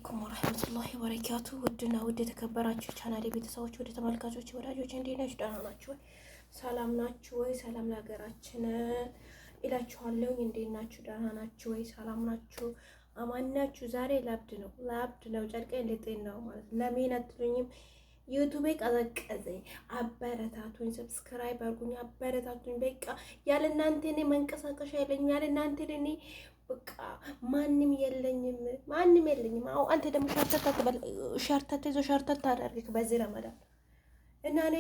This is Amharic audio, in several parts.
አለይኩም ወራህመቱላሂ ወበረካቱ። ውድና ውድ የተከበራችሁ ቻናሌ ቤተሰቦች፣ ወደ ተመልካቾች ወዳጆች እንዴት ናችሁ? ደህና ናችሁ ወይ? ሰላም ናችሁ ወይ? ሰላም ለሀገራችን እላችኋለሁ። እንዴት ናችሁ? ደህና ናችሁ ወይ? ሰላም ናችሁ? አማን ናችሁ? ዛሬ ላብድ ነው ጨርቄ ልጤን ነው ማለት ለምን አትሉኝም? ዩቲዩብ ቀዘቀዘ። አበረታቱኝ፣ ሰብስክራይብ አድርጉኝ፣ አበረታቱኝ። በቃ ያለ እናንተ እኔ መንቀሳቀሻ የለኝም። ያለ እናንተ እኔ በቃ ማንም የለኝም። አዎ አንተ ደግሞ ሸርተት ታደርግ በዚህ ረመዳን እና እኔ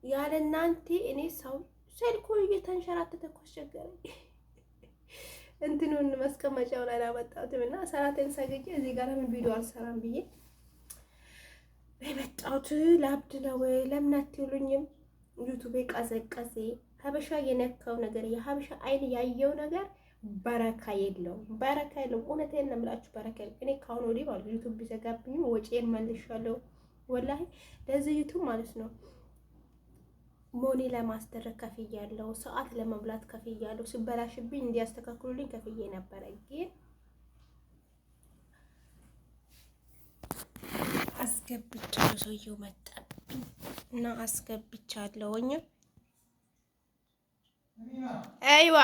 ያለ እናንተ እኔ ሰው ስልኩ እየተንሸራተተ እኮ አስቸገረኝ። እንትኑን ማስቀመጫውን አላመጣሁትም እና ሰራቴን ሰግጄ እዚህ ጋር ለምን ቪዲዮ አልሰራም ብዬ በመጣሁት ላብድ ነው። ለምን አትሉኝም? ዩቲዩብ ቀዘቀዘ። ሀበሻ የነካው ነገር የሀበሻ አይን ያየው ነገር በረካ የለውም። እውነቴን ነው የምላችሁ በረካ የለውም። እኔ ካሁን ወዲህ ማለት ዩቲዩብ ቢዘጋብኝም ወጪን መልሻለሁ። ወላሂ ለዚህ ዩቲዩብ ማለት ነው ሞኒ ለማስደረግ ከፍያለሁ፣ ሰዓት ለመብላት ከፍያለሁ፣ ሲበላሽብኝ እንዲያስተካክሉልኝ ከፍዬ ነበረ። ግን አስገብቻለሁ፣ ሰውየው መጣብኝ እና አስገብቻለሁኝ። አይዋ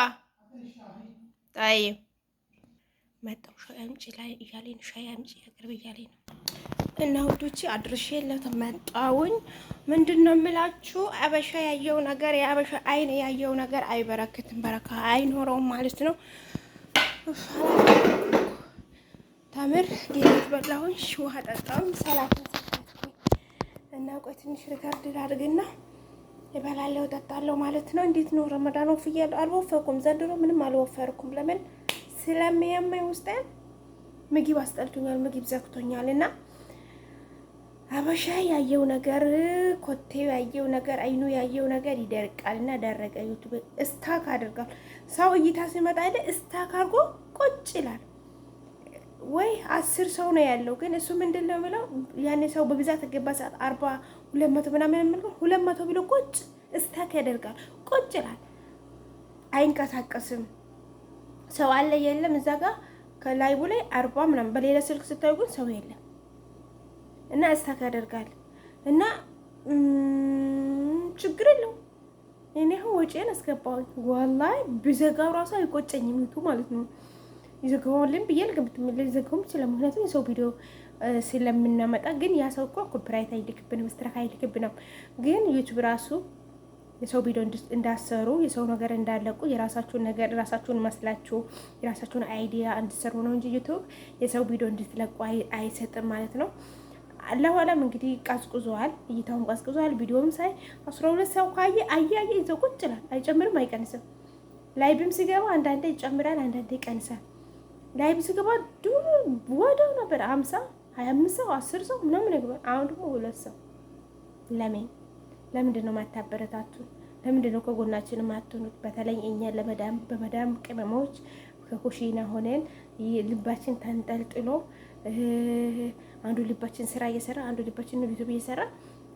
طيب መጣው ሻይ አምጪ ላይ እያለኝ ሻይ አምጪ አቅርብ እያለኝ ነው። እና ውዶቼ አድርሼለት መጣውኝ። ምንድነው የምላችሁ አበሻ ያየው ነገር የአበሻ አይን ያየው ነገር አይበረክትም፣ በረካ አይኖረውም ማለት ነው። ታምር ዲነት በላሁኝ፣ ውሃ ጠጣሁኝ፣ ሰላትን ሰጣሁኝ እና ቆይ ትንሽ ሪካርድ ላድርግና እበላለሁ እጠጣለሁ ማለት ነው። እንዴት ነው ረመዳን? ወፍያለሁ? አልወፈርኩም። ዘንድሮ ምንም አልወፈርኩም። ለምን? ስለሚያመኝ ውስጤን ምግብ አስጠልቶኛል፣ ምግብ ዘግቶኛል። እና አበሻ ያየው ነገር ኮቴው ያየው ነገር አይኑ ያየው ነገር ይደርቃል እና ደረቀ። ዩቲዩብ ስታክ አድርጋል። ሰው እይታ ሲመጣ አይደል ስታክ አድርጎ ቁጭ ይላል። ወይ 10 ሰው ነው ያለው፣ ግን እሱ ምንድነው የሚለው ያኔ ሰው በብዛት ገባ ሰዓት 40 200 ምናምን የሚለው 200 ብሎ ቁጭ ስታክ ያደርጋል። ቁጭ ይላል፣ አይንቀሳቀስም። ሰው አለ የለም እዛ ጋር ከላይቡ ላይ 40 ምናምን። በሌላ ስልክ ስታዩ ግን ሰው የለም እና ስታክ ያደርጋል እና ችግር የለውም። እኔ አሁን ወጪን አስገባሁኝ። ወላሂ ቢዘጋው ራሱ አይቆጨኝም ዩቲዩብ ማለት ነው። ይዘጋውልን ብዬ ልገብትም ለዘጋውም ይችላል። ምክንያቱም የሰው ቪዲዮ ስለምናመጣ። ግን ያ ሰው እኮ ኮፒራይት አይልክብንም፣ ስትራይክ አይልክብንም። ግን ዩቲዩብ ራሱ የሰው ቪዲዮ እንዳሰሩ የሰው ነገር እንዳለቁ የራሳችሁን ነገር ራሳችሁን መስላችሁ የራሳችሁን አይዲያ እንድትሰሩ ነው እንጂ ዩቲዩብ የሰው ቪዲዮ እንድትለቁ አይሰጥም ማለት ነው። አላህዋላም እንግዲህ ቀዝቅዟል፣ እይታውን ቀዝቅዟል። ቪዲዮም ሳይ 12 ሰው ካየ አያየ ይዘው ቁጭ ይላል። አይጨምርም፣ አይቀንስም። ላይብም ሲገባ አንዳንዴ ይጨምራል፣ አንዳንዴ ይቀንሳል። ላይብ ሲገባ ወደው ነበር 50 25 ሰው 10 ሰው ምናምን ነበር። አሁን ደግሞ 2 ሰው። ለምንድን ነው ማታበረታቱ? ለምንድን ነው ከጎናችን ማትሆኑት? በተለይ እኛ በመዳም ቅመሞች ከኩሽና ሆነን ልባችን ተንጠልጥሎ አንዱ ልባችን ስራ እየሰራ አንዱ ልባችን ዩቲዩብ እየሰራ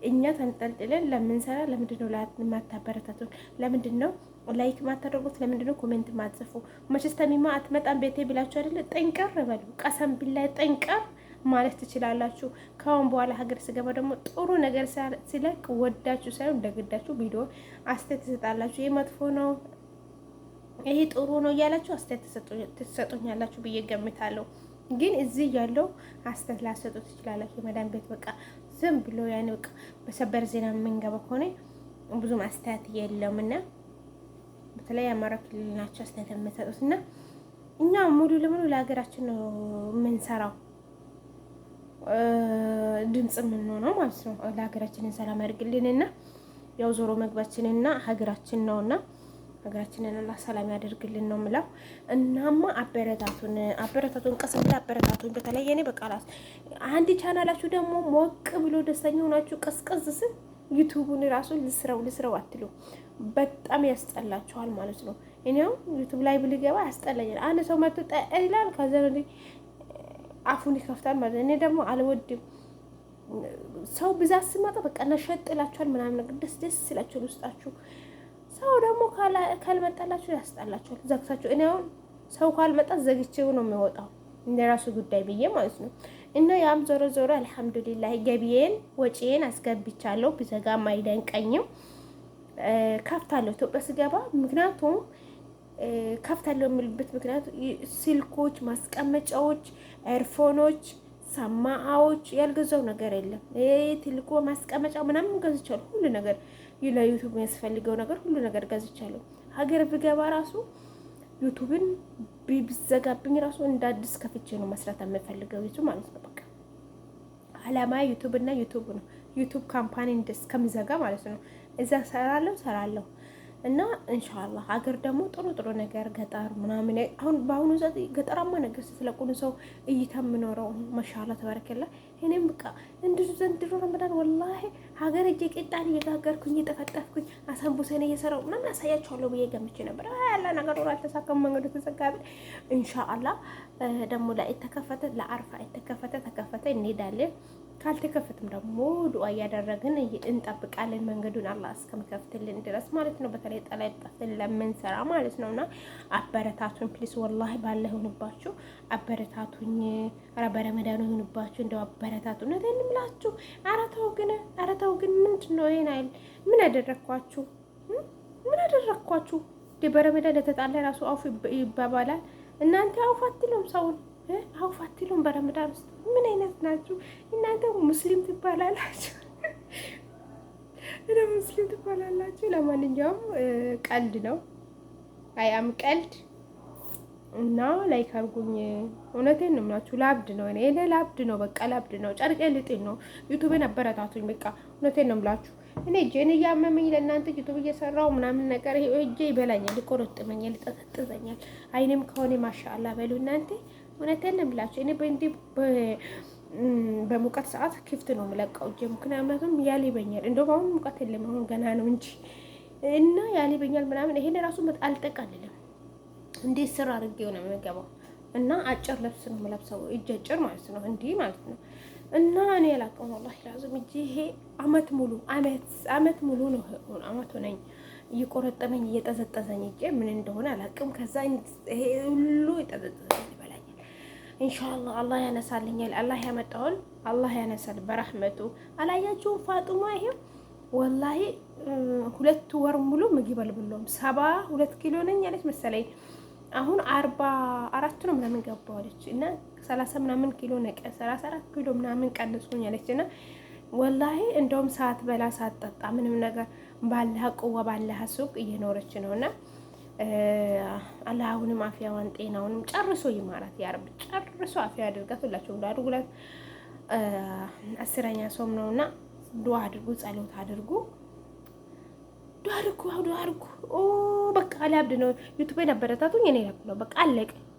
እኛ ተንጠልጥለን ለምንሰራ ለምንድን ነው ማታበረታቱን? ለምንድን ነው ላይክ ማታደርጉት? ለምንድን ነው ኮሜንት ማትጽፉ? መቼስ ተሚማ አትመጣም ቤቴ ብላችሁ አይደል? ጠንቀር በሉ። ቀሰም ቢላይ ጠንቀር ማለት ትችላላችሁ። ካሁን በኋላ ሀገር ስገባ ደግሞ ጥሩ ነገር ሲለቅ ወዳችሁ ሳይሆን እንደግዳችሁ ቪዲዮ አስተያየት ትሰጣላችሁ። ይሄ መጥፎ ነው፣ ይሄ ጥሩ ነው እያላችሁ አስተያየት ትሰጡኛላችሁ ብዬ ገምታለሁ። ግን እዚህ ያለው አስተያየት ላሰጡ ትችላላችሁ። የመዳን ቤት በቃ ዝም ብሎ ያኔ በቃ በሰበር ዜና የምንገባ ከሆነ ብዙም አስተያየት የለውም እና በተለይ አማራ ክልል ናቸው አስተያየት የምንሰጡት እና እኛ ሙሉ ለሙሉ ለሀገራችን ነው የምንሰራው፣ ድምጽ የምንሆነው ማለት ነው። ለሀገራችንን ሰላም ያድርግልንና ያው ዞሮ መግባችንና ሀገራችን ነውና ሀገራችንን አላህ ሰላም ያደርግልን ነው የምለው። እናማ አበረታቱን፣ ቀስ ብላ አበረታቱን። በተለይ እኔ በቃላት አንድ ቻናላችሁ ደግሞ ሞቅ ብሎ ደስተኛ ሆናችሁ ቀዝቀዝ ስል ዩቲዩቡን ራሱ ልስረው አትሉ፣ በጣም ያስጠላችኋል ማለት ነው። እኔው ዩቲዩብ ላይ ብልገባ ያስጠላኛል። አንድ ሰው መጥቶ ይላል፣ ከዛ አፉን ይከፍታል ማለት ነው። እኔ ደግሞ አልወድም። ሰው ብዛት ሲመጣ በቃ ነሸጥላችኋል ምናምን ነገር ደስ ይላችኋል ውስጣችሁ። ሰው ደግሞ ካልመጣላችሁ ያስጠላችኋል፣ ዘግታችሁ። እኔ አሁን ሰው ካልመጣ ዘግቼው ነው የሚወጣው። እንደራሱ ጉዳይ ብዬ ማለት ነው። እና ያም ዞሮ ዞሮ አልሐምዱሊላህ ገቢዬን ወጪዬን አስገብቻለሁ። ብዘጋም አይደንቀኝም። ከፍታለሁ ኢትዮጵያ ስገባ። ምክንያቱም ከፍታለሁ የምልበት ምክንያት ስልኮች፣ ማስቀመጫዎች፣ ኤርፎኖች፣ ሰማዓዎች ያልገዛው ነገር የለም። ትልቁ ማስቀመጫ ምናምን ገዝቻለሁ። ሁሉ ነገር ለዩቱብ የሚያስፈልገው ነገር ሁሉ ነገር ገዝቻለሁ። ሀገር ብገባ ራሱ ዩቱብን ቢዘጋብኝ ራሱ እንደ አዲስ ከፍቼ ነው መስራት የምፈልገው ዩቱብ ማለት ነው። በቃ አላማ ዩቱብ እና ዩቱብ ነው። ዩቱብ ካምፓኒ እስከምዘጋ ማለት ነው። እዛ ሰራለሁ እና ኢንሻአላህ ሀገር ደግሞ ጥሩ ጥሩ ነገር ገጠር ምናምን አሁን በአሁኑ ሰዓት ገጠራማ ነገር ስለቁን ሰው እይታ የምኖረው ማሻአላህ ተባረከላ። እኔም በቃ እንድዙ ዘንድሮ ረመዳን ወላሂ ሀገር እጄ ቂጣን እየጋገርኩኝ እየጠፈጠፍኩኝ አሳምቡሰን እየሰራው ምናምን አሳያችኋለሁ ብዬ ገምቼ ነበር። ያለ ነገር ወራ አልተሳካም። መንገዱ ተዘጋቢ። ኢንሻአላህ ደግሞ ላይ ተከፈተ፣ ለአርፋ ተከፈተ እንሄዳለን። ካልተከፈተም ደግሞ ዱአ እያደረግን እንጠብቃለን መንገዱን አላህ እስከሚከፍትልን ድረስ ማለት ነው። በተለይ ጠለጠፍን ለምንሰራ ማለት ነውና አበረታቱን ፕሊስ። ወላሂ ባለ ሆንባችሁ አበረታቱኝ። ኧረ በረመዳኑ ሆንባችሁ እንደው አበረታቱ። እውነቴን እምላችሁ። ኧረ ተው ግን ምንድነው ይሄን አይል? ምን አደረኳችሁ? በረመዳን ለተጣለ ራሱ አውፍ ይባባላል። እናንተ አውፍ አትሉም ሰውን አውፍ አትሉም። በረመዳን ውስጥ ምን አይነት ናችሁ እናንተ? ሙስሊም ትባላላችሁ እና ሙስሊም ትባላላችሁ። ለማንኛውም ቀልድ ነው፣ አያም ቀልድ እና ላይክ አድርጉኝ። እውነቴን ነው የምላችሁ። ላብድ ነው እኔ ላብድ ነው፣ በቃ ላብድ ነው። ጨርቄ ልጤን ነው። ዩቱብን አበረታቱኝ። በቃ እውነቴን ነው የምላችሁ። እኔ እጄን እያመመኝ ለእናንተ ዩቱብ እየሰራው ምናምን ነገር እጄ ይበላኛል፣ ይቆረጥመኛል፣ ይጠዘጥዘኛል። አይኔም ከሆነ ማሻአላ በሉ እናንተ። እውነቴን ነው የምላችሁ። እኔ በእንዲህ በሙቀት ሰዓት ክፍት ነው የምለቀው እጄ፣ ምክንያቱም ያልበኛል። እንደውም አሁን ሙቀት የለም፣ አሁን ገና ነው እንጂ እና ያልበኛል ምናምን። ይሄን ራሱ አልጠቃልልም፣ እንዴት ስራ አድርጌው ነው የምገባው። እና አጭር ልብስ ነው የምለብሰው፣ እጅ አጭር ማለት ነው፣ እንዲህ ማለት ነው። እና እኔ ያላቀው ወላሂ ላዝም እጄ ይሄ አመት ሙሉ ነው አመት ሆነኝ እየቆረጠመኝ እየጠዘጠዘኝ እጄ ምን እንደሆነ አላቅም። ከዛ ይሄ ሁሉ እየጠዘጠዘኝ ይበላኛል። ኢንሻአላህ አላህ ያነሳልኛል። አላህ ያመጣውን አላህ ያነሳል በረህመቱ። አላያችሁም ፋጡማ? ይሄ ወላሂ 2 ወር ሙሉ ምግብ አልበላሁም። 72 ኪሎ ነኝ ያለች መሰለኝ። አሁን 44 ነው ምናምን ገባዋለች እና 30 ምናምን ኪሎ ነቀ 34 ኪሎ ምናምን ቀንሶኝ ያለች እና ወላሂ እንደውም ሰዓት በላ ሰዓት ጠጣ ምንም ነገር ባለህ ቁዋ ባለህ ሱቅ እየኖረች ነውና አላህ አሁንም አፍያዋን ጤናውንም ጨርሶ ይማራት። ያ ረብ ጨርሶ አፍያ አድርጋት። ሁላችሁም ዱአ አድርጉላት። 10ኛ ጾም ነውና ዱአ አድርጉ፣ ጸሎት አድርጉ፣ ዱአ አድርጉ። ኦ በቃ አላብድ ነው። ዩቲዩብ አበረታቱኝ። እኔ ነው በቃ አለቀ።